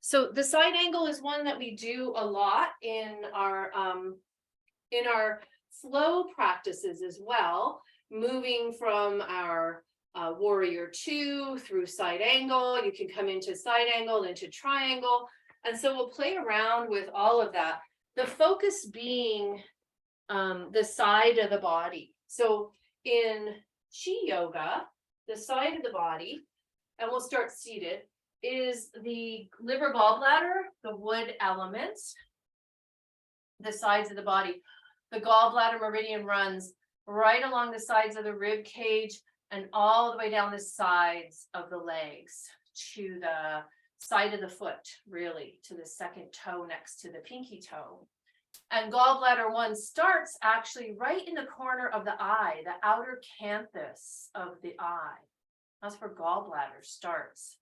So the side angle is one that we do a lot in our flow practices as well, moving from our warrior two through side angle. You can come into side angle, into triangle. And so we'll play around with all of that. The focus being the side of the body. So in Chi Yoga, the side of the body, and we'll start seated, is the liver gallbladder, the wood elements, the sides of the body. The gallbladder meridian runs right along the sides of the rib cage and all the way down the sides of the legs to the side of the foot, really, to the second toe next to the pinky toe. And gallbladder 1 starts actually right in the corner of the eye, the outer canthus of the eye. That's where gallbladder starts.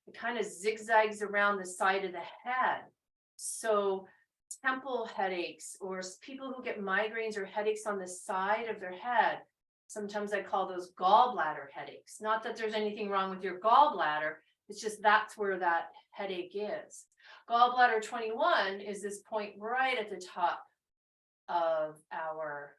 It kind of zigzags around the side of the head. So temple headaches or people who get migraines or headaches on the side of their head, sometimes I call those gallbladder headaches. Not that there's anything wrong with your gallbladder, it's just that's where that headache is. Gallbladder 21 is this point right at the top of our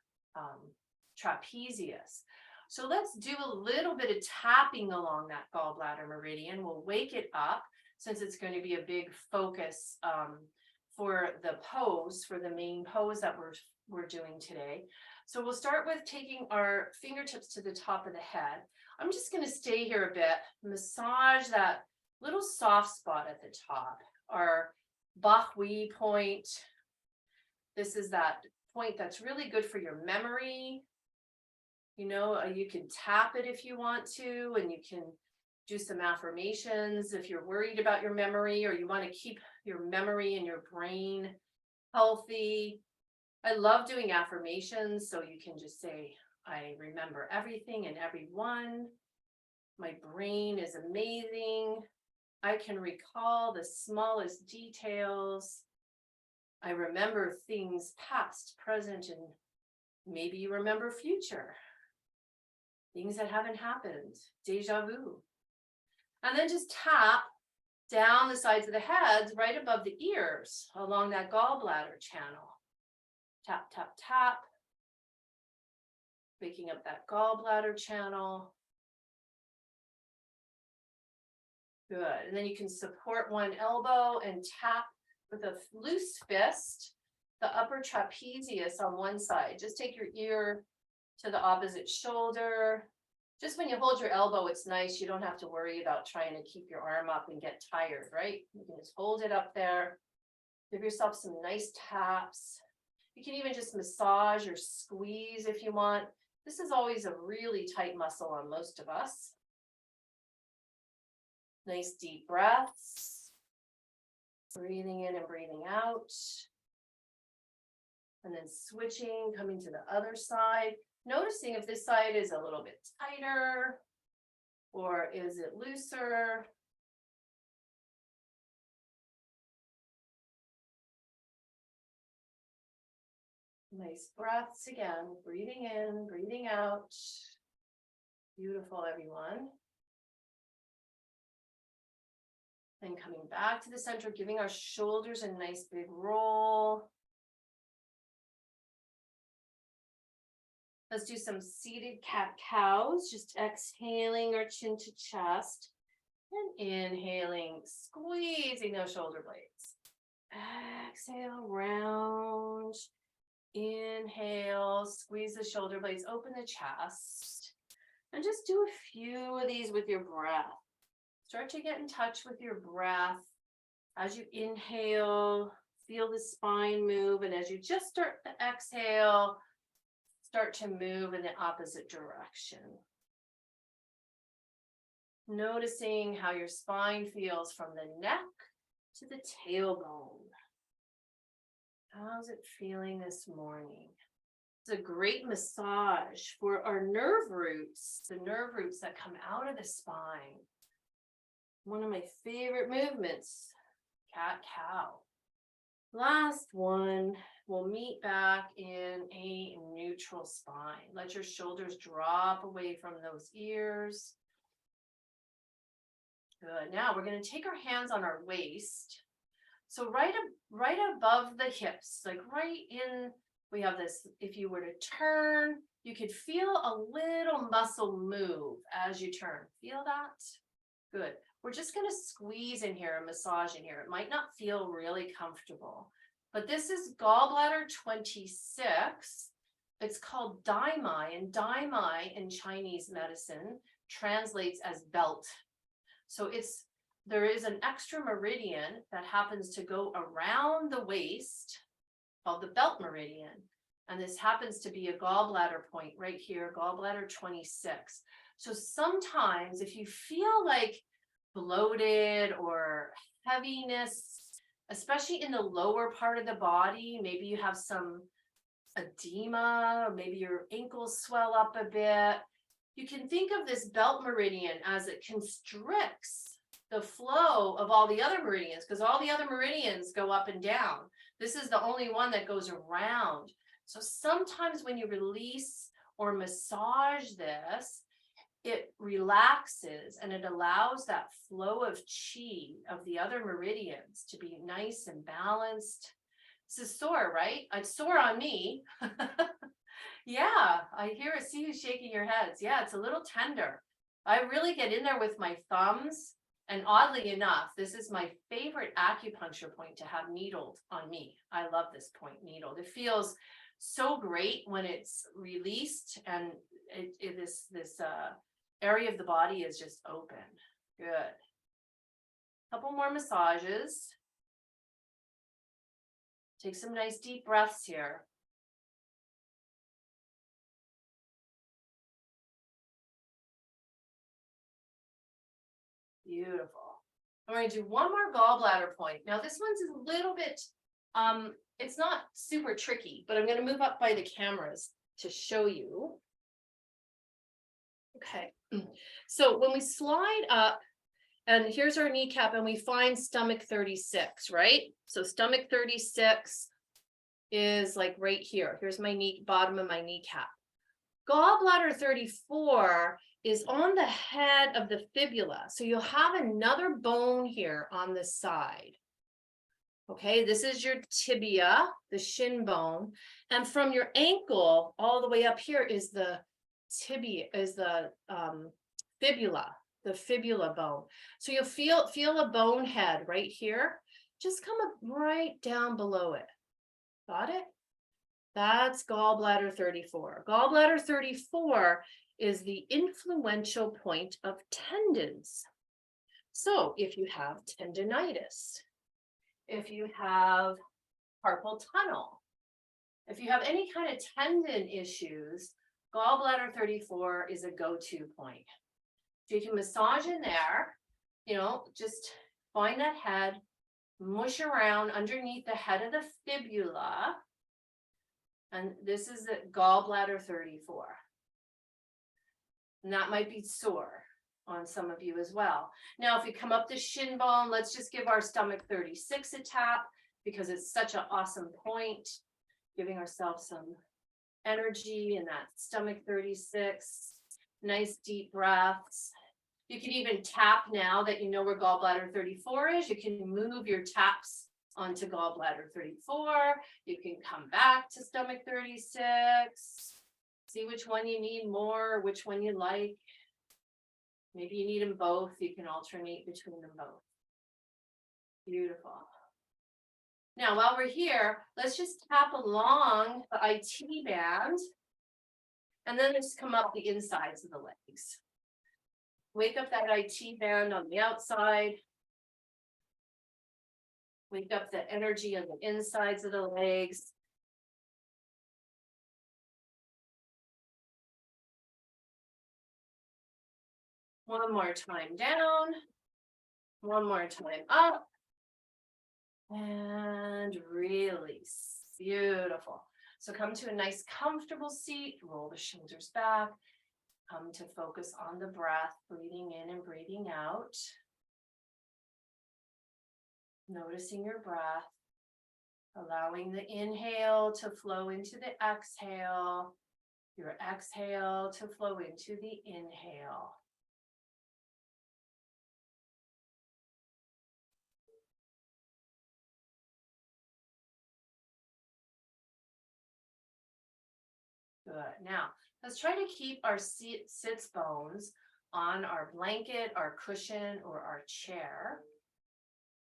trapezius. So let's do a little bit of tapping along that gallbladder meridian. We'll wake it up since it's going to be a big focus for the pose, for the main pose that we're doing today. So we'll start with taking our fingertips to the top of the head. I'm just going to stay here a bit, massage that little soft spot at the top, our Bach Hui point. This is that point that's really good for your memory. You know, you can tap it if you want to, and you can do some affirmations if you're worried about your memory or you want to keep your memory and your brain healthy. I love doing affirmations, so you can just say, I remember everything and everyone. My brain is amazing. I can recall the smallest details. I remember things past, present, and maybe you remember future. Things that haven't happened, deja vu. And then just tap down the sides of the heads right above the ears along that gallbladder channel. Tap, tap, tap. Waking up that gallbladder channel. Good. And then you can support one elbow and tap with a loose fist the upper trapezius on one side. Just take your ear to the opposite shoulder. Just when you hold your elbow, it's nice. You don't have to worry about trying to keep your arm up and get tired, right? You can just hold it up there. Give yourself some nice taps. You can even just massage or squeeze if you want. This is always a really tight muscle on most of us. Nice deep breaths. Breathing in and breathing out. And then switching, coming to the other side. Noticing if this side is a little bit tighter or is it looser. Nice breaths again, breathing in, breathing out. Beautiful, everyone. And coming back to the center, giving our shoulders a nice big roll. Let's do some seated cat-cows, just exhaling our chin to chest and inhaling, squeezing those shoulder blades. Exhale, round. Inhale, squeeze the shoulder blades, open the chest. And just do a few of these with your breath. Start to get in touch with your breath. As you inhale, feel the spine move. And as you just start to exhale, start to move in the opposite direction. Noticing how your spine feels from the neck to the tailbone. How's it feeling this morning? It's a great massage for our nerve roots, the nerve roots that come out of the spine. One of my favorite movements, cat-cow. Last one, we'll meet back in a neutral spine. Let your shoulders drop away from those ears. Good. Now we're going to take our hands on our waist So right above the hips, like right in, we have this, if you were to turn, you could feel a little muscle move as you turn. Feel that? Good. We're just going to squeeze in here and massage in here. It might not feel really comfortable, but this is gallbladder 26. It's called Dai Mai, and Dai Mai in Chinese medicine translates as belt. So there is an extra meridian that happens to go around the waist called the belt meridian. And this happens to be a gallbladder point right here, gallbladder 26. So sometimes if you feel like bloated or heaviness, especially in the lower part of the body, maybe you have some edema, or maybe your ankles swell up a bit, you can think of this belt meridian as it constricts the flow of all the other meridians, because all the other meridians go up and down. This is the only one that goes around. So sometimes when you release or massage this, it relaxes and it allows that flow of chi of the other meridians to be nice and balanced. This is sore, right? It's sore on me. Yeah, I see you shaking your heads. Yeah, it's a little tender. I really get in there with my thumbs. And oddly enough, this is my favorite acupuncture point to have needled on me. I love this point needled. It feels so great when it's released and this area of the body is just open. Good. Couple more massages. Take some nice deep breaths here. Beautiful. I'm going to do one more gallbladder point. Now this one's a little bit, it's not super tricky, but I'm going to move up by the cameras to show you. Okay. So when we slide up, and here's our kneecap, and we find stomach 36, right? So stomach 36 is like right here. Here's my knee, bottom of my kneecap. Gallbladder 34 is on the head of the fibula. So you'll have another bone here on the side. Okay, this is your tibia, the shin bone. And from your ankle all the way up here is the tibia, is the fibula, the fibula bone. So you'll feel a bone head right here. Just come up right down below it. Got it? That's gallbladder 34. Gallbladder 34 is the influential point of tendons. So if you have tendinitis, if you have carpal tunnel, if you have any kind of tendon issues, gallbladder 34 is a go-to point. So you can massage in there, just find that head, mush around underneath the head of the fibula. And this is the gallbladder 34. And that might be sore on some of you as well. Now, if you come up the shin bone, let's just give our stomach 36 a tap because it's such an awesome point, giving ourselves some energy in that stomach 36. Nice deep breaths. You can even tap now that you know where gallbladder 34 is. You can move your taps onto gallbladder 34. You can come back to stomach 36. See which one you need more, which one you like. Maybe you need them both. You can alternate between them both. Beautiful. Now, while we're here, let's just tap along the IT band. And then just come up the insides of the legs. Wake up that IT band on the outside. Wake up the energy on the insides of the legs. One more time down. One more time up. And release. Beautiful. So come to a nice comfortable seat. Roll the shoulders back. Come to focus on the breath, breathing in and breathing out. Noticing your breath. Allowing the inhale to flow into the exhale. Your exhale to flow into the inhale. Good. Now, let's try to keep our sits bones on our blanket, our cushion, or our chair.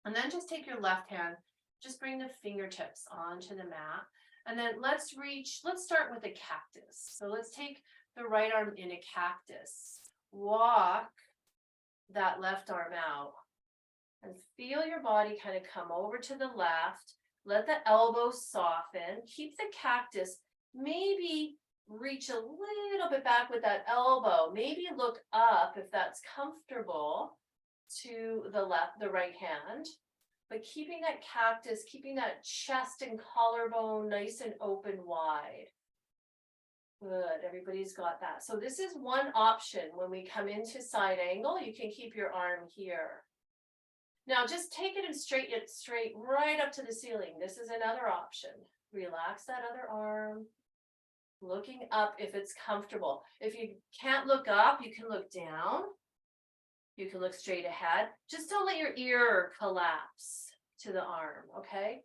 And then just take your left hand, just bring the fingertips onto the mat. And then let's start with a cactus. So let's take the right arm in a cactus. Walk that left arm out and feel your body kind of come over to the left. Let the elbow soften. Keep the cactus. Maybe reach a little bit back with that elbow. Maybe look up if that's comfortable to the left, the right hand. But keeping that cactus, keeping that chest and collarbone nice and open wide. Good, everybody's got that. So this is one option when we come into side angle. You can keep your arm here. Now just take it and straighten it straight right up to the ceiling. This is another option. Relax that other arm. Looking up if it's comfortable. If you can't look up, you can look down. You can look straight ahead. Just don't let your ear collapse to the arm, okay?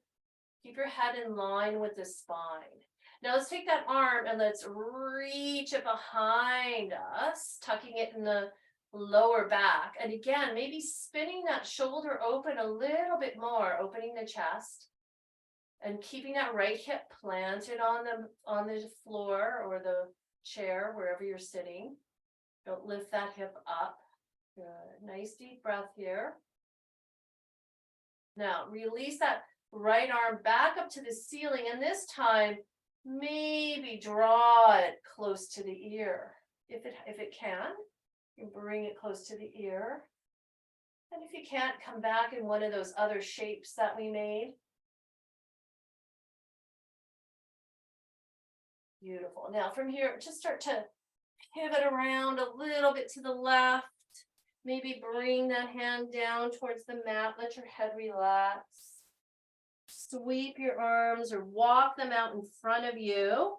Keep your head in line with the spine. Now let's take that arm and let's reach it behind us, tucking it in the lower back. And again, maybe spinning that shoulder open a little bit more, opening the chest. And keeping that right hip planted on the floor or the chair, wherever you're sitting. Don't lift that hip up. Good. Nice deep breath here. Now release that right arm back up to the ceiling, and this time maybe draw it close to the ear. If it can, you bring it close to the ear. And if you can't, come back in one of those other shapes that we made. Beautiful. Now from here, just start to pivot around a little bit to the left. Maybe bring that hand down towards the mat. Let your head relax. Sweep your arms or walk them out in front of you.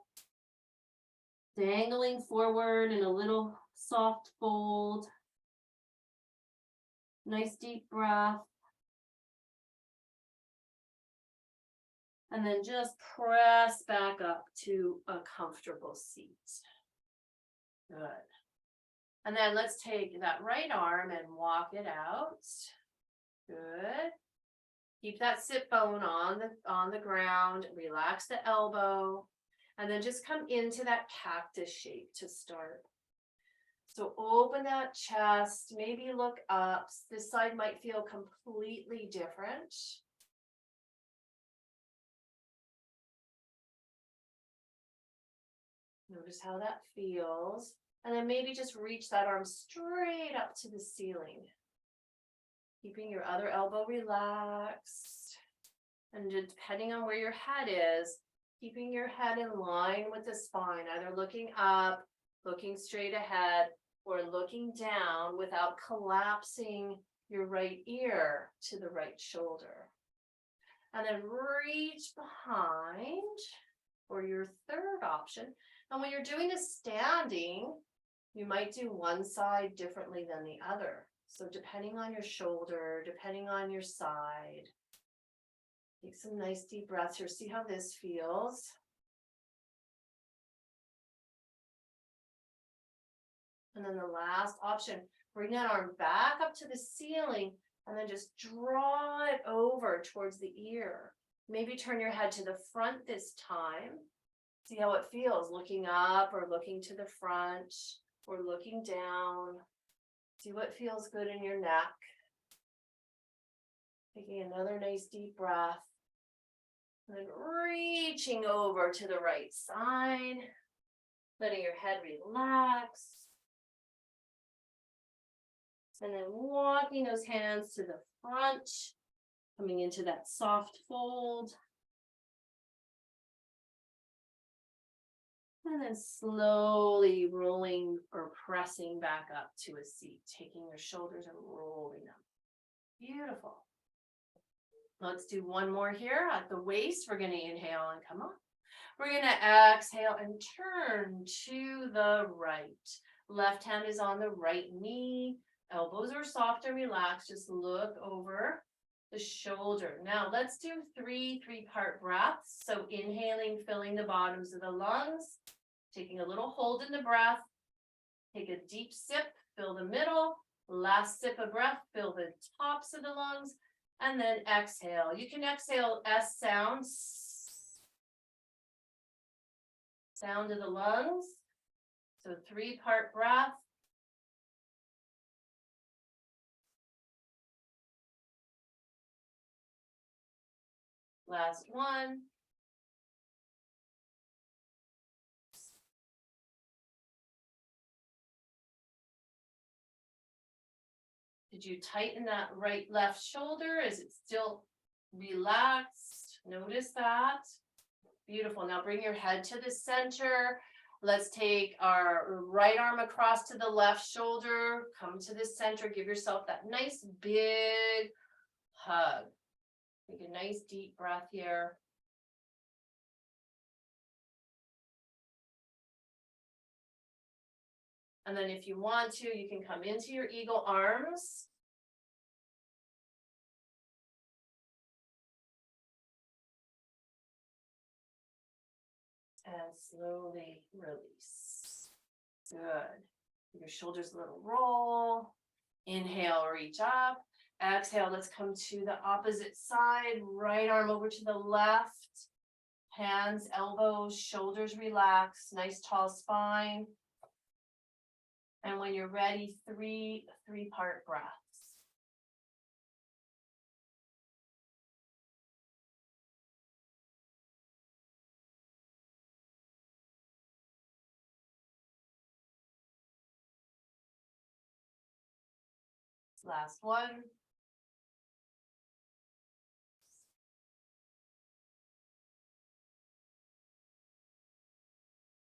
Dangling forward in a little soft fold. Nice deep breath. And then just press back up to a comfortable seat. Good. And then let's take that right arm and walk it out. Good. Keep that sit bone on the ground. Relax the elbow. And then just come into that cactus shape to start. So open that chest. Maybe look up. This side might feel completely different. Notice how that feels. And then maybe just reach that arm straight up to the ceiling. Keeping your other elbow relaxed. And depending on where your head is, keeping your head in line with the spine, either looking up, looking straight ahead, or looking down without collapsing your right ear to the right shoulder. And then reach behind for your third option. And when you're doing a standing, you might do one side differently than the other. So depending on your shoulder, depending on your side, take some nice deep breaths here. See how this feels. And then the last option, bring that arm back up to the ceiling and then just draw it over towards the ear. Maybe turn your head to the front this time. See how it feels, looking up or looking to the front or looking down. See what feels good in your neck. Taking another nice deep breath. And then reaching over to the right side. Letting your head relax. And then walking those hands to the front. Coming into that soft fold. And then slowly rolling or pressing back up to a seat, taking your shoulders and rolling them. Beautiful. Let's do one more here at the waist. We're going to inhale and come up. We're going to exhale and turn to the right. Left hand is on the right knee. Elbows are soft and relaxed. Just look over the shoulder. Now let's do three-part breaths. So inhaling, filling the bottoms of the lungs. Taking a little hold in the breath. Take a deep sip, fill the middle. Last sip of breath, fill the tops of the lungs. And then exhale. You can exhale S sounds. Sound of the lungs. So 3-part breath. Last one. Did you tighten that right left shoulder? Is it still relaxed? Notice that. Beautiful. Now bring your head to the center. Let's take our right arm across to the left shoulder. Come to the center. Give yourself that nice big hug. Take a nice deep breath here. And then if you want to, you can come into your eagle arms. And slowly release. Good. Give your shoulders a little roll. Inhale, reach up. Exhale, let's come to the opposite side. Right arm over to the left. Hands, elbows, shoulders relax. Nice tall spine. And when you're ready, three-part breaths. Last one.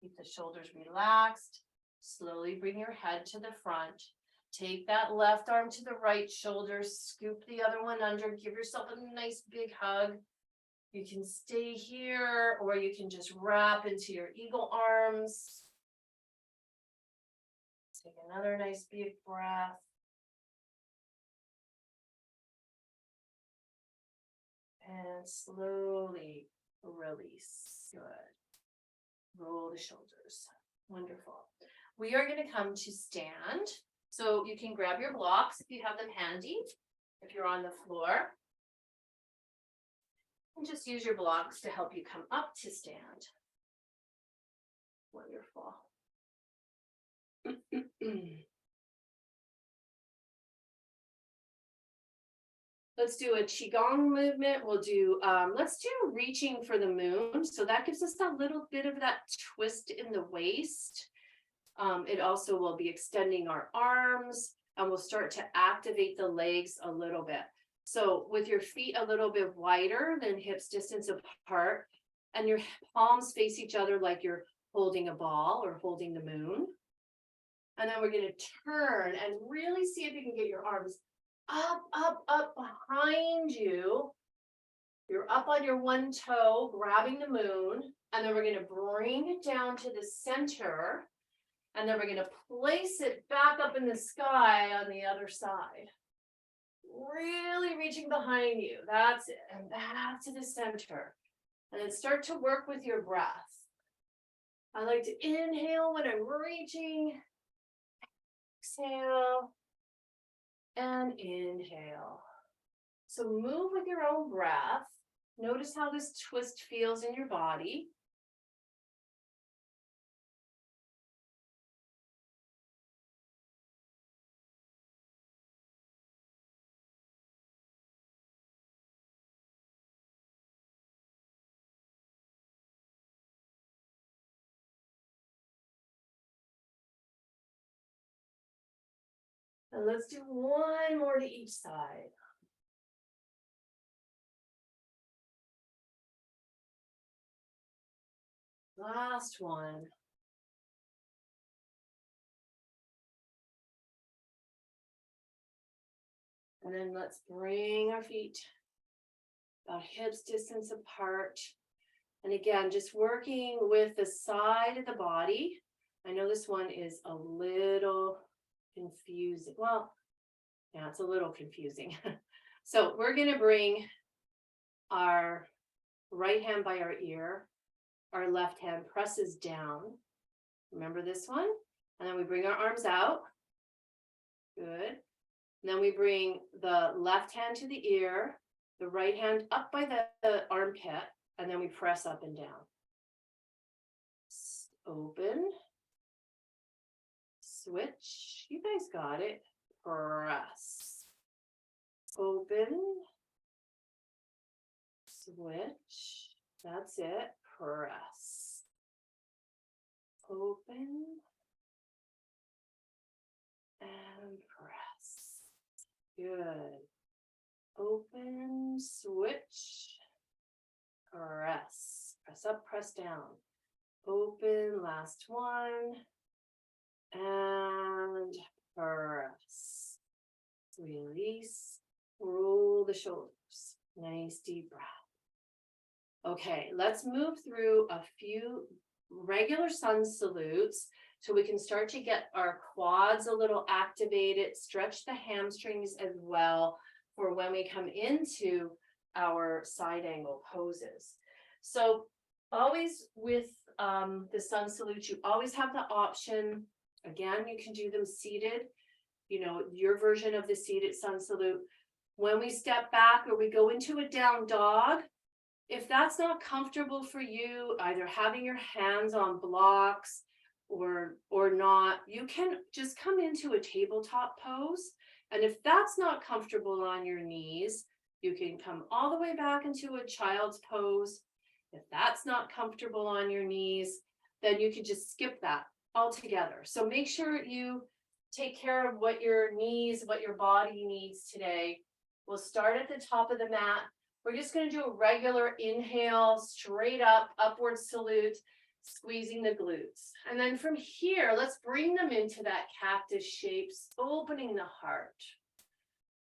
Keep the shoulders relaxed. Slowly bring your head to the front. Take that left arm to the right shoulder. Scoop the other one under. Give yourself a nice big hug. You can stay here, or you can just wrap into your eagle arms. Take another nice big breath. And slowly release. Good. Roll the shoulders. Wonderful. We are going to come to stand. So you can grab your blocks if you have them handy, if you're on the floor. And just use your blocks to help you come up to stand. Wonderful. Let's do a Qigong movement. We'll do, let's do reaching for the moon. So that gives us a little bit of that twist in the waist. It also will be extending our arms, and we'll start to activate the legs a little bit. So with your feet a little bit wider than hips distance apart, and your palms face each other like you're holding a ball or holding the moon. And then we're going to turn and really see if you can get your arms up behind you. You're up on your one toe, grabbing the moon, and then we're going to bring it down to the center, and then we're going to place it back up in the sky on the other side. Really reaching behind you. That's it. And back to the center. And then start to work with your breath. I like to inhale when I'm reaching. Exhale. And inhale. So move with your own breath. Notice how this twist feels in your body. And let's do one more to each side. Last one. And then let's bring our feet about hips distance apart. And again, just working with the side of the body. I know this one is a little confusing. Well, yeah, it's a little confusing. So we're going to bring our right hand by our ear. Our left hand presses down. Remember this one? And then we bring our arms out. Good. And then we bring the left hand to the ear, the right hand up by the armpit, and then we press up and down. Open. Switch. You guys got it. Press. Open. Switch. That's it. Press. Open. And press. Good. Open, switch, press. Press up, press down. Open, last one. And press. Release. Roll the shoulders. Nice deep breath. Okay, let's move through a few regular sun salutes so we can start to get our quads a little activated, stretch the hamstrings as well for when we come into our side angle poses. So always with the sun salute, you always have the option. Again, you can do them seated, you know, your version of the seated sun salute. When we step back or we go into a down dog, if that's not comfortable for you, either having your hands on blocks or not, you can just come into a tabletop pose. And if that's not comfortable on your knees, you can come all the way back into a child's pose. If that's not comfortable on your knees, then you can just skip that altogether. So make sure you take care of what your knees, what your body needs today. We'll start at the top of the mat. We're just going to do a regular inhale, straight up, upward salute, squeezing the glutes. And then from here, let's bring them into that cactus shapes, opening the heart.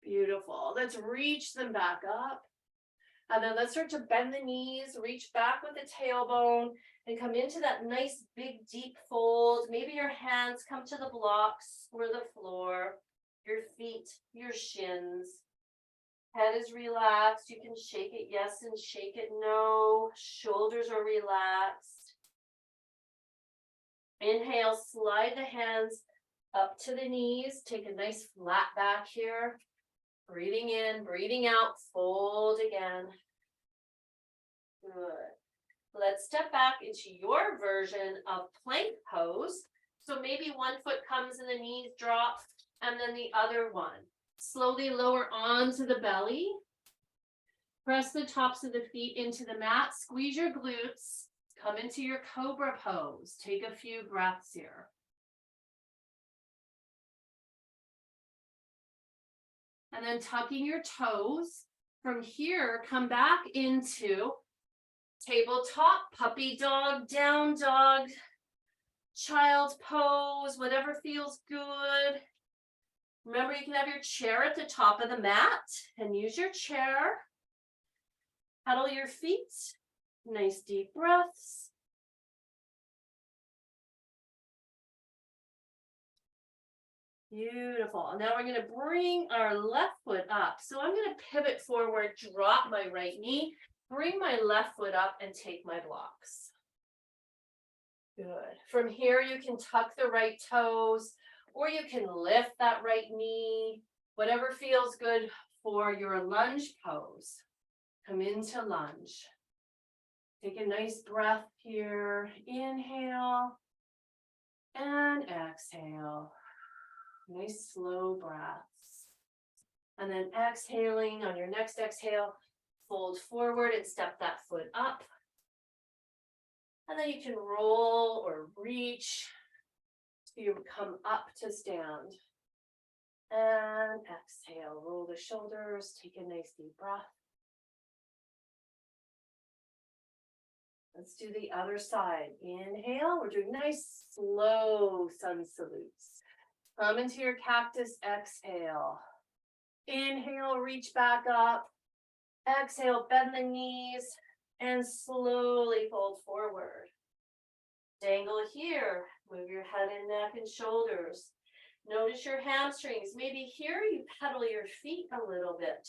Beautiful. Let's reach them back up. And then let's start to bend the knees, reach back with the tailbone, and come into that nice, big, deep fold. Maybe your hands come to the blocks or the floor, your feet, your shins. Head is relaxed. You can shake it yes and shake it no. Shoulders are relaxed. Inhale, slide the hands up to the knees. Take a nice flat back here. Breathing in, breathing out, fold again. Good. Let's step back into your version of plank pose. So maybe one foot comes and the knees drop, and then the other one. Slowly lower onto the belly. Press the tops of the feet into the mat. Squeeze your glutes. Come into your cobra pose. Take a few breaths here. And then tucking your toes. From here, come back into tabletop, puppy dog, down dog, child's pose, whatever feels good. Remember, you can have your chair at the top of the mat and use your chair. Pedal your feet. Nice deep breaths. Beautiful. Now we're going to bring our left foot up. So I'm going to pivot forward, drop my right knee, bring my left foot up and take my blocks. Good. From here, you can tuck the right toes, or you can lift that right knee, whatever feels good for your lunge pose. Come into lunge. Take a nice breath here. Inhale and exhale. Nice slow breaths. And then exhaling on your next exhale, fold forward and step that foot up. And then you can roll or reach till you come up to stand. And exhale, roll the shoulders, take a nice deep breath. Let's do the other side. Inhale, we're doing nice slow sun salutes. Come into your cactus, exhale. Inhale, reach back up. Exhale, bend the knees and slowly fold forward. Dangle here, move your head and neck and shoulders. Notice your hamstrings. Maybe here you pedal your feet a little bit.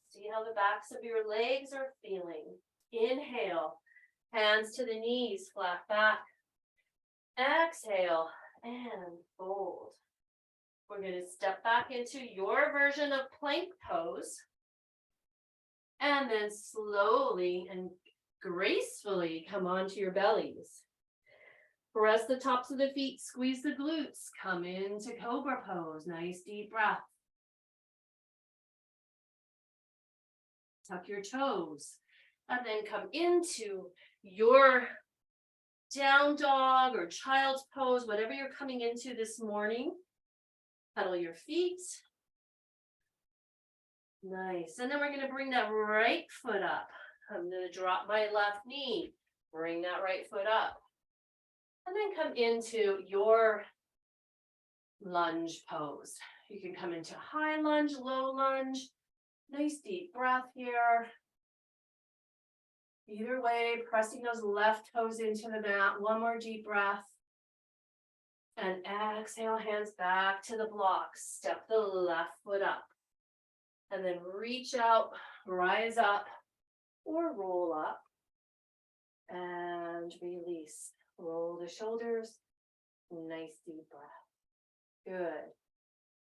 See how the backs of your legs are feeling. Inhale, hands to the knees, flat back. Exhale and fold. We're going to step back into your version of plank pose. And then slowly and gracefully come onto your bellies. Press the tops of the feet, squeeze the glutes, come into cobra pose. Nice deep breath. Tuck your toes. And then come into your down dog or child's pose, whatever you're coming into this morning. Pedal your feet. Nice. And then we're going to bring that right foot up. I'm going to drop my left knee. Bring that right foot up. And then come into your lunge pose. You can come into high lunge, low lunge. Nice deep breath here. Either way, pressing those left toes into the mat. One more deep breath. And exhale, hands back to the blocks. Step the left foot up. And then reach out, rise up, or roll up. And release. Roll the shoulders. Nice deep breath. Good.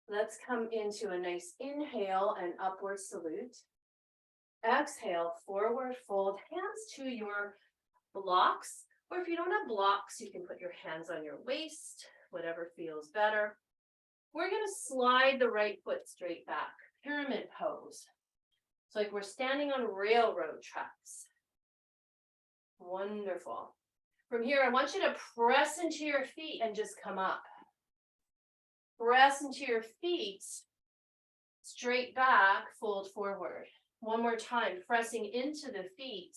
Let's come into a nice inhale and upward salute. Exhale, forward fold, hands to your blocks. Or if you don't have blocks, you can put your hands on your waist, whatever feels better. We're going to slide the right foot straight back. Pyramid pose. It's like we're standing on railroad tracks. Wonderful. From here, I want you to press into your feet and just come up. Press into your feet, straight back, fold forward. One more time, pressing into the feet,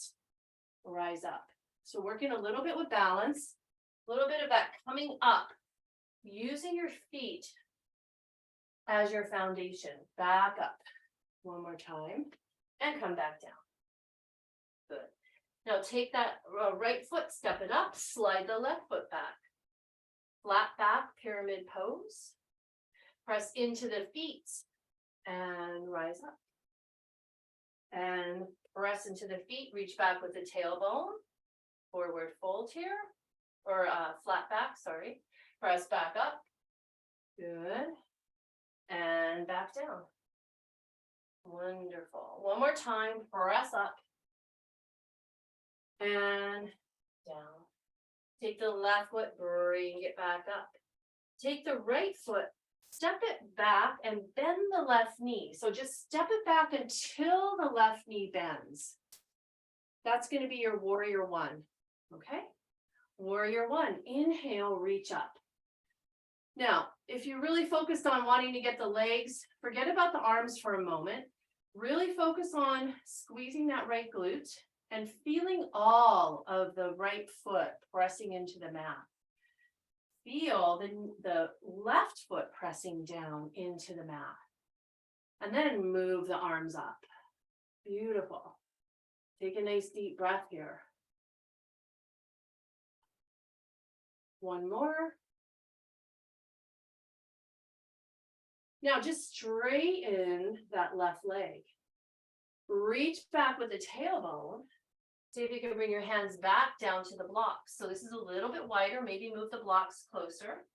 rise up. So working a little bit with balance, a little bit of that coming up, using your feet as your foundation. Back up. One more time, and come back down. Good. Now take that right foot, step it up, slide the left foot back. Flat back, pyramid pose. Press into the feet and rise up. And press into the feet, reach back with the tailbone. Forward fold here, or flat back, sorry. Press back up. Good. And back down. Wonderful. One more time, press up. And down. Take the left foot, bring it back up. Take the right foot, step it back and bend the left knee. So just step it back until the left knee bends. That's going to be your warrior one. Okay? Warrior one. Inhale, reach up. Now, if you're really focused on wanting to get the legs, forget about the arms for a moment. Really focus on squeezing that right glute and feeling all of the right foot pressing into the mat. Feel the left foot pressing down into the mat. And then move the arms up. Beautiful. Take a nice deep breath here. One more. Now just straighten that left leg. Reach back with the tailbone. See if you can bring your hands back down to the blocks. So this is a little bit wider. Maybe move the blocks closer.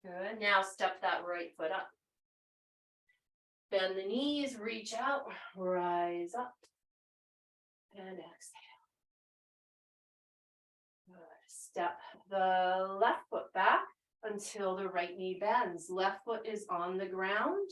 Good. Now step that right foot up. Bend the knees, reach out, rise up, and exhale. Good. Step the left foot back until the right knee bends. Left foot is on the ground.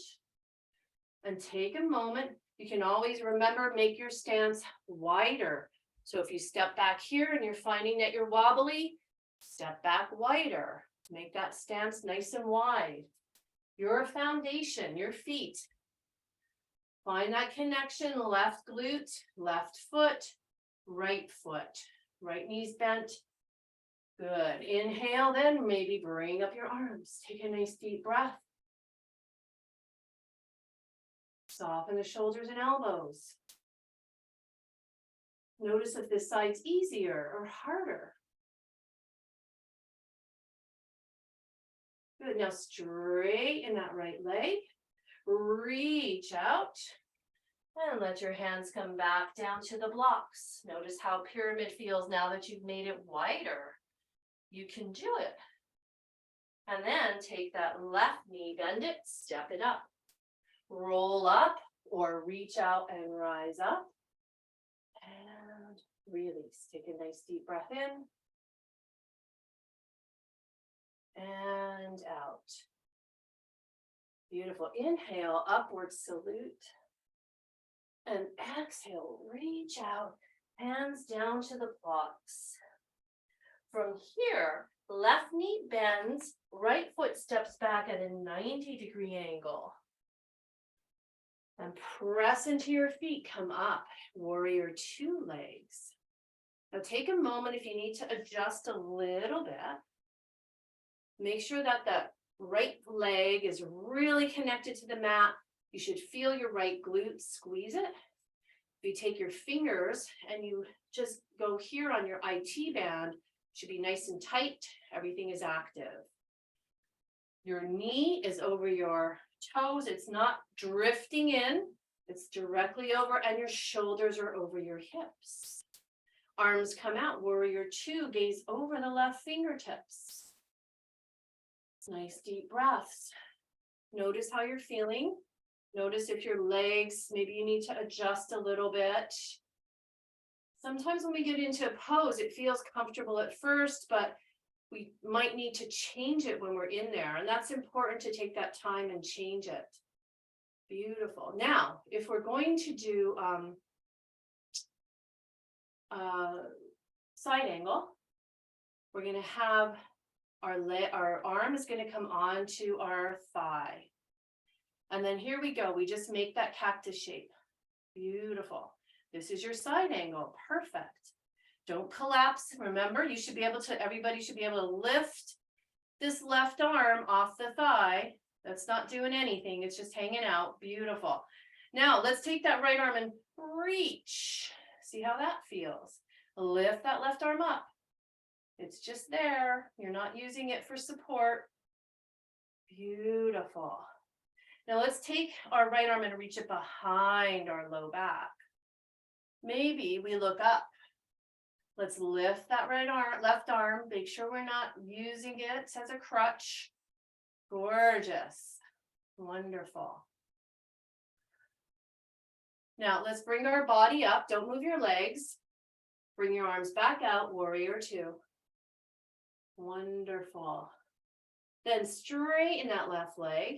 And take a moment. You can always remember, make your stance wider. So if you step back here and you're finding that you're wobbly, step back wider. Make that stance nice and wide. Your foundation, your feet. Find that connection, left glute, left foot, right foot. Right knee's bent. Good. Inhale, then maybe bring up your arms. Take a nice deep breath. Soften the shoulders and elbows. Notice if this side's easier or harder. Good. Now straighten that right leg. Reach out. And let your hands come back down to the blocks. Notice how pyramid feels now that you've made it wider. You can do it. And then take that left knee, bend it, step it up. Roll up or reach out and rise up. And release. Take a nice deep breath in. And out. Beautiful. Inhale, upward salute. And exhale, reach out, hands down to the blocks. From here, left knee bends, right foot steps back at a 90-degree angle. And press into your feet, come up, warrior two legs. Now take a moment if you need to adjust a little bit. Make sure that the right leg is really connected to the mat. You should feel your right glute, squeeze it. If you take your fingers and you just go here on your IT band, it should be nice and tight. Everything is active. Your knee is over your toes. It's not drifting in. It's directly over, and your shoulders are over your hips. Arms come out, warrior two, gaze over the left fingertips. Nice deep breaths. Notice how you're feeling. Notice if your legs, maybe you need to adjust a little bit. Sometimes when we get into a pose, it feels comfortable at first, but we might need to change it when we're in there. And that's important to take that time and change it. Beautiful. Now, if we're going to do side angle, we're going to have our arm is going to come onto our thigh. And then here we go. We just make that cactus shape. Beautiful. This is your side angle. Perfect. Don't collapse. Remember, you should be able to, everybody should be able to lift this left arm off the thigh. That's not doing anything. It's just hanging out. Beautiful. Now let's take that right arm and reach. See how that feels. Lift that left arm up. It's just there. You're not using it for support. Beautiful. Now let's take our right arm and reach it behind our low back. Maybe we look up. Let's lift that left arm. Make sure we're not using it as a crutch. Gorgeous. Wonderful. Now let's bring our body up. Don't move your legs. Bring your arms back out, warrior two. Wonderful. Then straighten that left leg.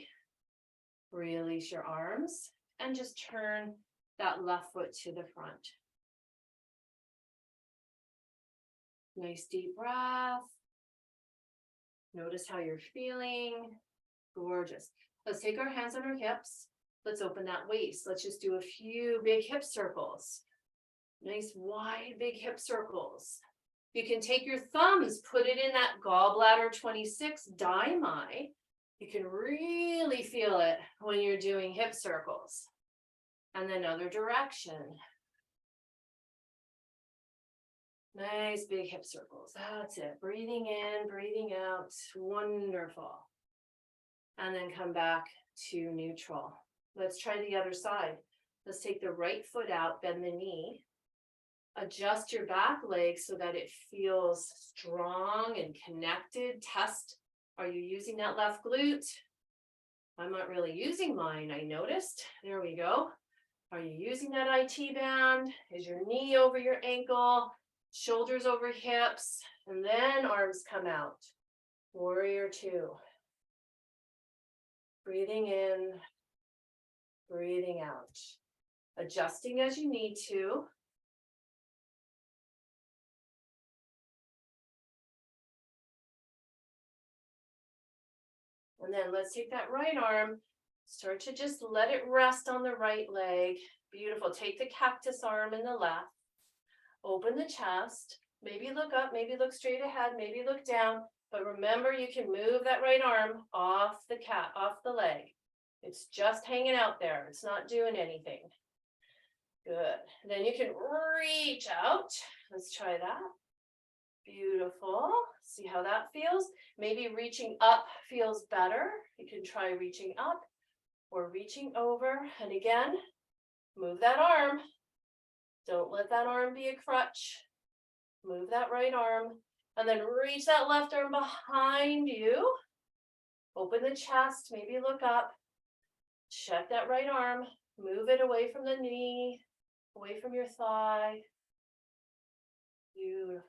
Release your arms and just turn that left foot to the front. Nice deep breath. Notice how you're feeling. Gorgeous. Let's take our hands on our hips. Let's open that waist. Let's just do a few big hip circles. Nice wide big hip circles. You can take your thumbs, put it in that gallbladder 26 daimai. You can really feel it when you're doing hip circles. And then other direction. Nice big hip circles. That's it. Breathing in, breathing out. Wonderful. And then come back to neutral. Let's try the other side. Let's take the right foot out, bend the knee. Adjust your back leg so that it feels strong and connected. Test, are you using that left glute? I'm not really using mine, I noticed. There we go. Are you using that IT band? Is your knee over your ankle? Shoulders over hips? And then arms come out. Warrior two. Breathing in, breathing out. Adjusting as you need to. And then let's take that right arm, start to just let it rest on the right leg. Beautiful. Take the cactus arm in the left. Open the chest. Maybe look up, maybe look straight ahead, maybe look down. But remember, you can move that right arm off the leg. It's just hanging out there. It's not doing anything. Good. And then you can reach out. Let's try that. Beautiful. See how that feels? Maybe reaching up feels better. You can try reaching up or reaching over. And again, move that arm. Don't let that arm be a crutch. Move that right arm. And then reach that left arm behind you. Open the chest, maybe look up. Check that right arm. Move it away from the knee, away from your thigh. Beautiful.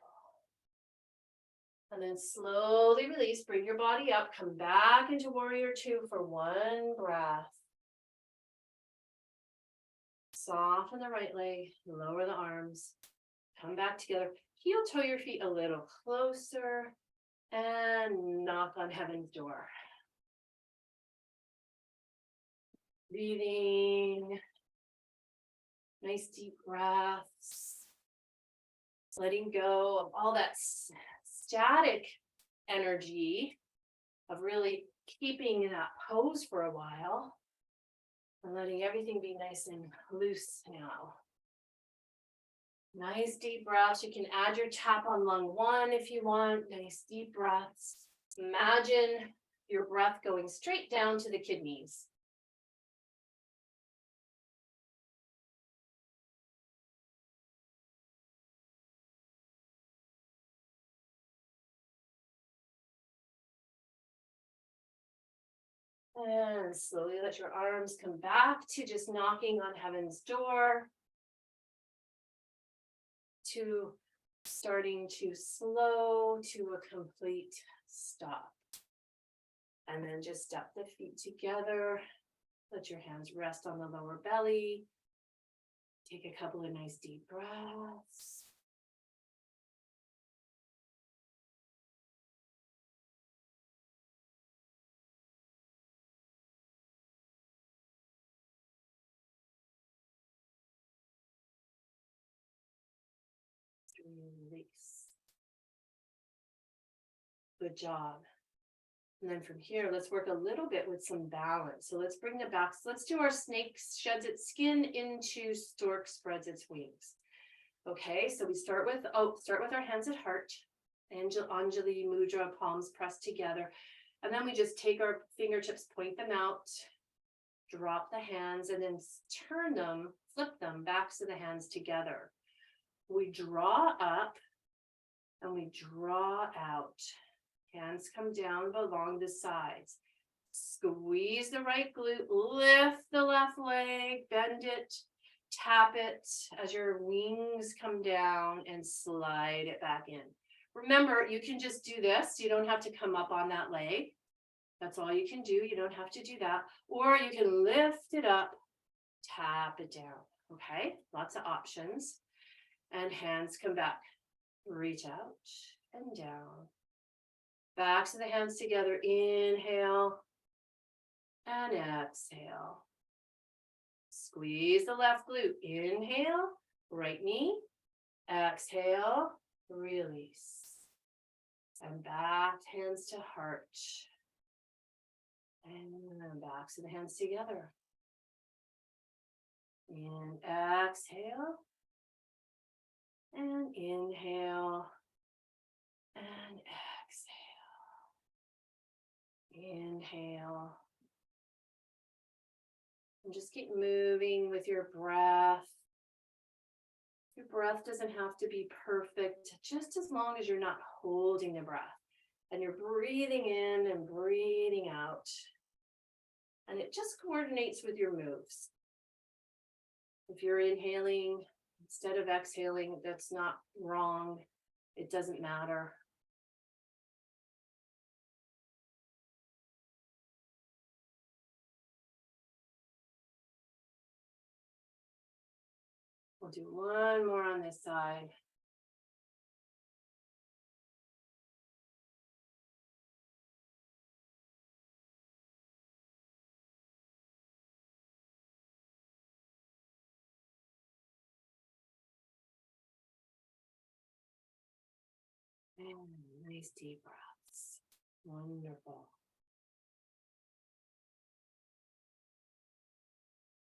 And then slowly release, bring your body up, come back into warrior two for one breath. Soften the right leg, lower the arms, come back together. Heel toe your feet a little closer and knock on heaven's door. Breathing, nice deep breaths, letting go of all that static energy of really keeping that pose for a while and letting everything be nice and loose now. Nice deep breaths. You can add your tap on lung one if you want. Nice deep breaths. Imagine your breath going straight down to the kidneys. And slowly let your arms come back to just knocking on heaven's door. To starting to slow to a complete stop. And then just step the feet together. Let your hands rest on the lower belly. Take a couple of nice deep breaths. Release. Good job. And then from here, let's work a little bit with some balance. So let's bring the back. Let's do our snake sheds its skin into stork spreads its wings. Okay, so we start with our hands at heart. Anjali Mudra, palms pressed together. And then we just take our fingertips, point them out, drop the hands, and then turn them, flip them, backs of the hands together. We draw up and we draw out. Hands come down along the sides. Squeeze the right glute, lift the left leg, bend it, tap it as your wings come down and slide it back in. Remember, you can just do this. You don't have to come up on that leg. That's all you can do. You don't have to do that. Or you can lift it up, tap it down. Okay, lots of options. And hands come back. Reach out and down. Backs of the hands together. Inhale and exhale. Squeeze the left glute. Inhale, right knee. Exhale, release. And back, hands to heart. And backs of the hands together. And exhale. And inhale. And exhale. Inhale. And just keep moving with your breath. Your breath doesn't have to be perfect, just as long as you're not holding the breath. And you're breathing in and breathing out. And it just coordinates with your moves. If you're inhaling instead of exhaling, that's not wrong. It doesn't matter. We'll do one more on this side. And nice deep breaths. Wonderful.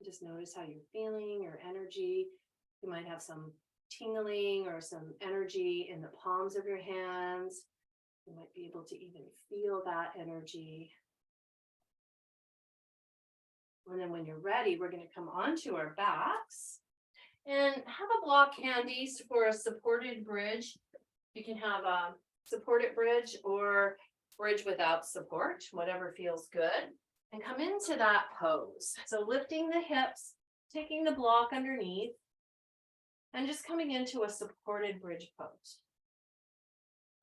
Just notice how you're feeling, your energy. You might have some tingling or some energy in the palms of your hands. You might be able to even feel that energy. And then when you're ready, we're going to come onto our backs and have a block handy for a supported bridge. You can have supported bridge or bridge without support, whatever feels good. And come into that pose. So lifting the hips, taking the block underneath, and just coming into a supported bridge pose.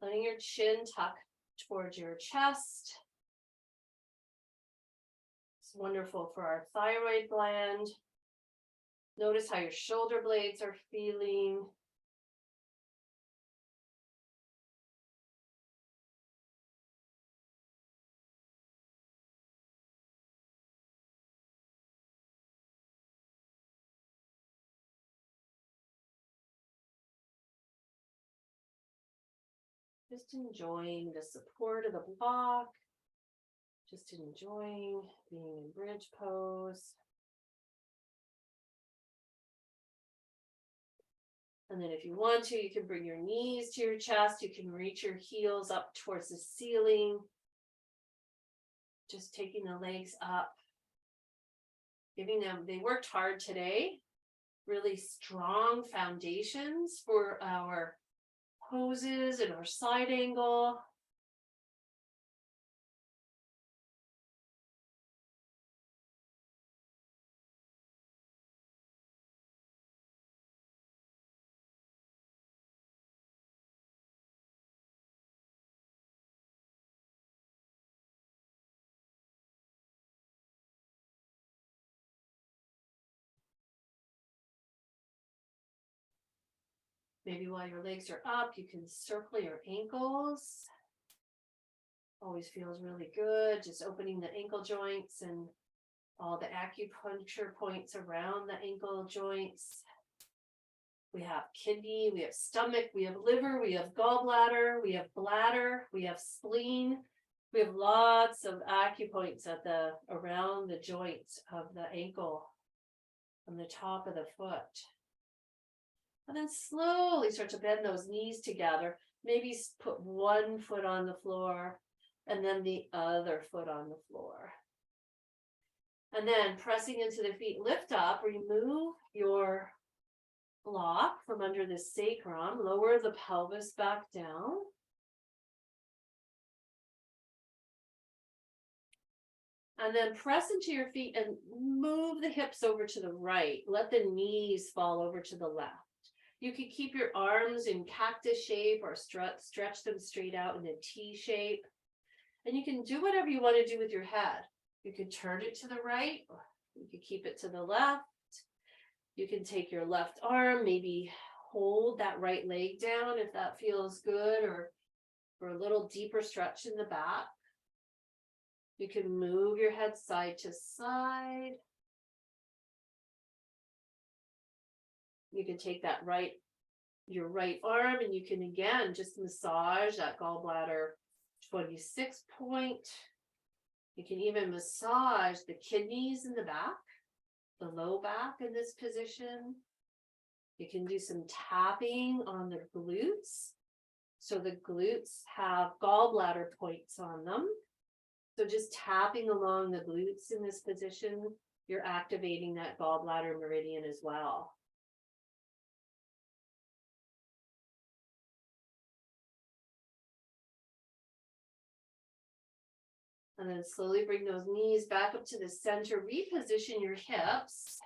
Letting your chin tuck towards your chest. It's wonderful for our thyroid gland. Notice how your shoulder blades are feeling. Just enjoying the support of the block. Just enjoying being in bridge pose. And then if you want to, you can bring your knees to your chest. You can reach your heels up towards the ceiling. Just taking the legs up. Giving them, they worked hard today. Really strong foundations for our poses and our side angle. Maybe while your legs are up, you can circle your ankles. Always feels really good. Just opening the ankle joints and all the acupuncture points around the ankle joints. We have kidney, we have stomach, we have liver, we have gallbladder, we have bladder, we have spleen. We have lots of acupoints at around the joints of the ankle, on the top of the foot. And then slowly start to bend those knees together. Maybe put one foot on the floor and then the other foot on the floor. And then pressing into the feet, lift up, remove your block from under the sacrum, lower the pelvis back down. And then press into your feet and move the hips over to the right. Let the knees fall over to the left. You can keep your arms in cactus shape or stretch them straight out in a T shape. And you can do whatever you want to do with your head. You can turn it to the right, or you can keep it to the left. You can take your left arm, maybe hold that right leg down if that feels good, or for a little deeper stretch in the back. You can move your head side to side. You can take your right arm, and you can again just massage that gallbladder 26 point. You can even massage the kidneys in the back, the low back in this position. You can do some tapping on the glutes. So the glutes have gallbladder points on them. So just tapping along the glutes in this position, you're activating that gallbladder meridian as well. And then slowly bring those knees back up to the center, reposition your hips.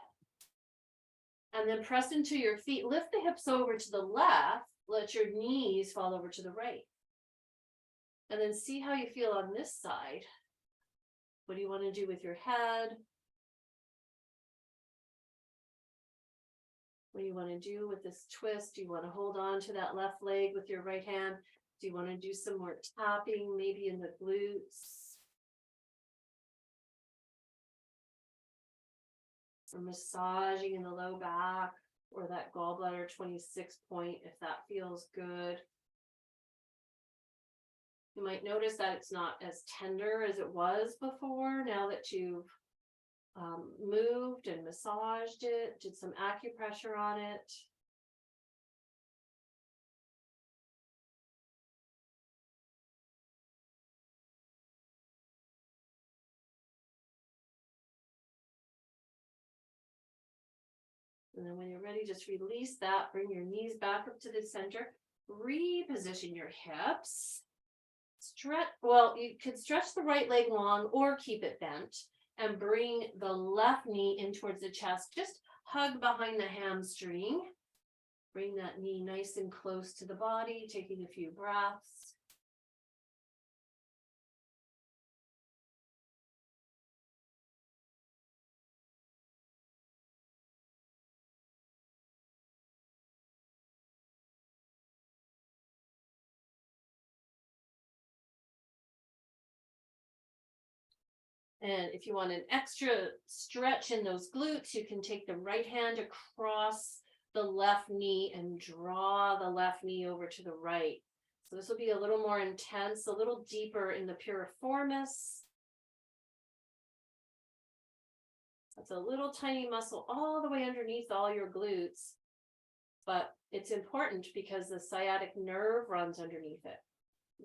And then press into your feet, lift the hips over to the left, let your knees fall over to the right. And then see how you feel on this side. What do you want to do with your head? What do you want to do with this twist? Do you want to hold on to that left leg with your right hand? Do you want to do some more tapping, maybe in the glutes? Or massaging in the low back or that gallbladder 26 point, if that feels good. You might notice that it's not as tender as it was before, now that you've moved and massaged it, did some acupressure on it. And then when you're ready, just release that, bring your knees back up to the center, reposition your hips. Stretch, well, you could stretch the right leg long or keep it bent and bring the left knee in towards the chest. Just hug behind the hamstring. Bring that knee nice and close to the body, taking a few breaths. And if you want an extra stretch in those glutes, you can take the right hand across the left knee and draw the left knee over to the right. So this will be a little more intense, a little deeper in the piriformis. That's a little tiny muscle all the way underneath all your glutes, but it's important because the sciatic nerve runs underneath it.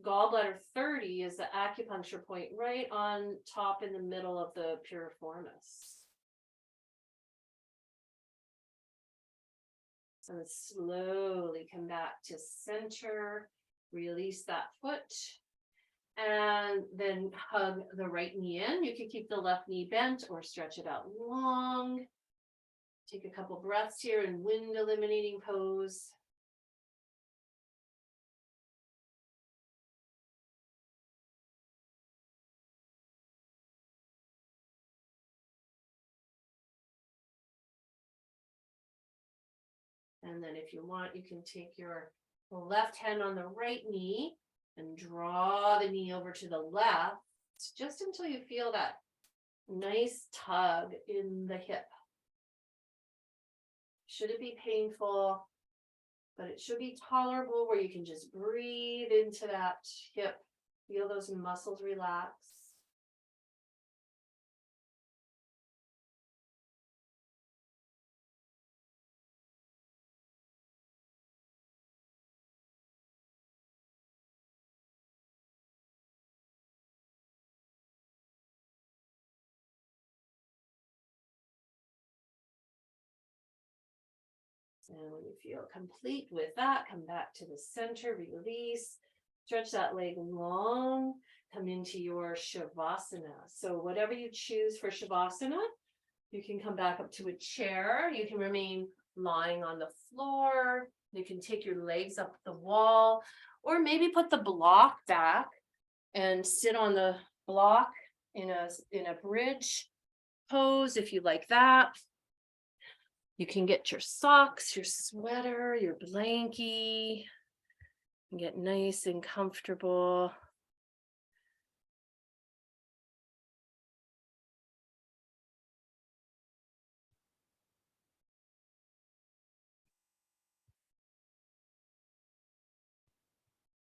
Gallbladder 30 is the acupuncture point right on top in the middle of the piriformis. So slowly come back to center, release that foot, and then hug the right knee in. You can keep the left knee bent or stretch it out long. Take a couple breaths here in wind eliminating pose. And then if you want, you can take your left hand on the right knee and draw the knee over to the left, just until you feel that nice tug in the hip. Should it be painful? But it should be tolerable where you can just breathe into that hip, feel those muscles relax. And when you feel complete with that, come back to the center, release, stretch that leg long, come into your Shavasana. So whatever you choose for Shavasana, you can come back up to a chair. You can remain lying on the floor. You can take your legs up the wall, or maybe put the block back and sit on the block in a bridge pose if you like that. You can get your socks, your sweater, your blankie, and get nice and comfortable.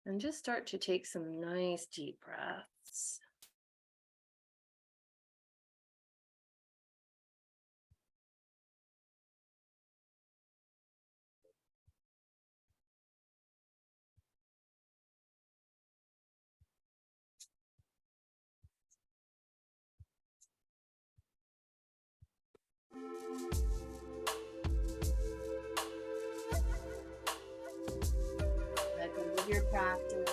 And just start to take some nice deep breaths. Let go with your practice.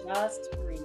Just breathe.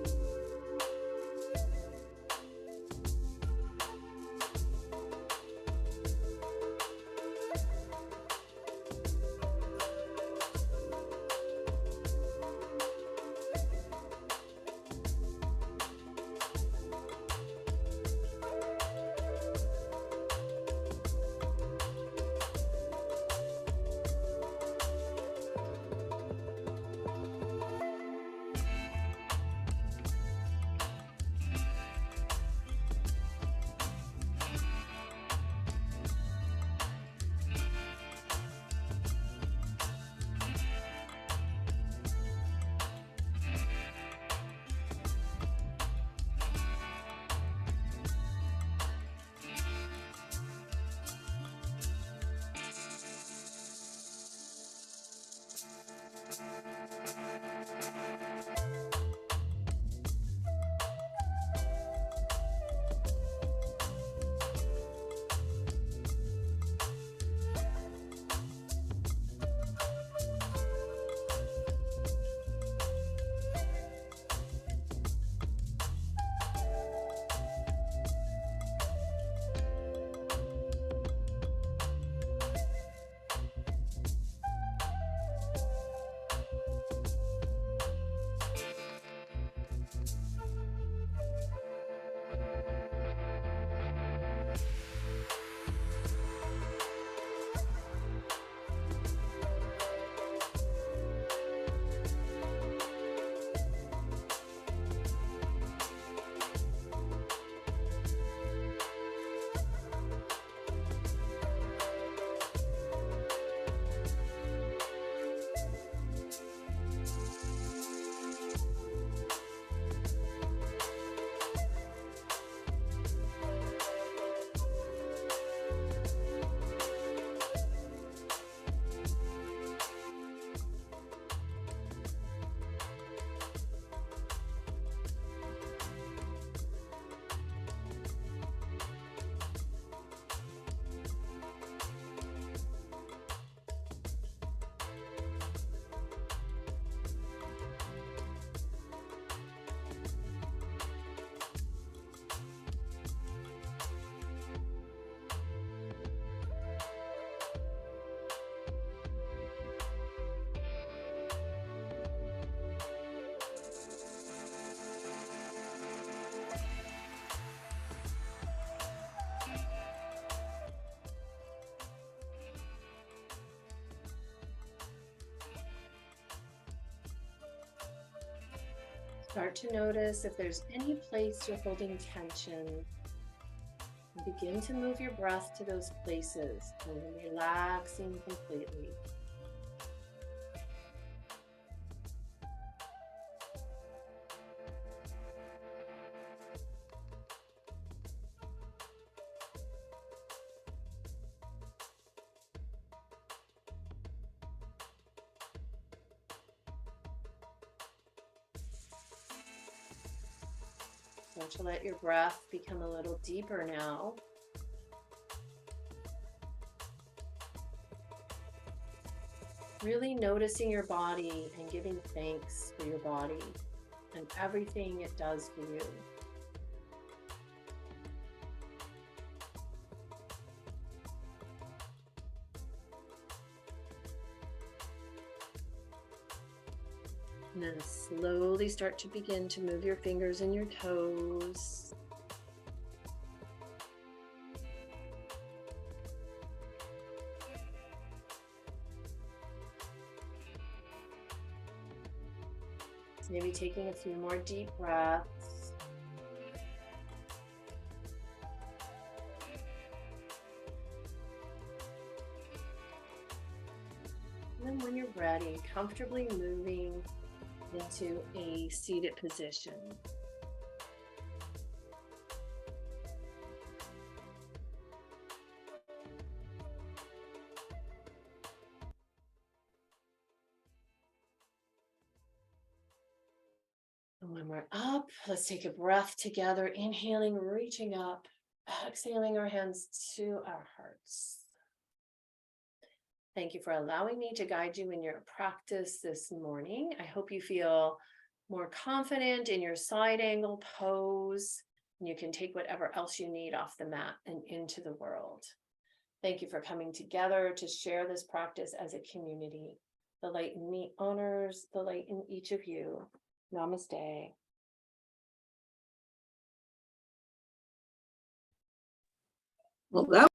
Start to notice if there's any place you're holding tension. And begin to move your breath to those places and relaxing completely. Start to let your breath become a little deeper now. Really noticing your body and giving thanks for your body and everything it does for you. And then slowly start to begin to move your fingers and your toes. Maybe taking a few more deep breaths. And then when you're ready, comfortably moving into a seated position. And when we're up, let's take a breath together, inhaling, reaching up, exhaling our hands to our hearts. Thank you for allowing me to guide you in your practice this morning. I hope you feel more confident in your side angle pose, and you can take whatever else you need off the mat and into the world. Thank you for coming together to share this practice as a community. The light in me honors the light in each of you. Namaste. Well, that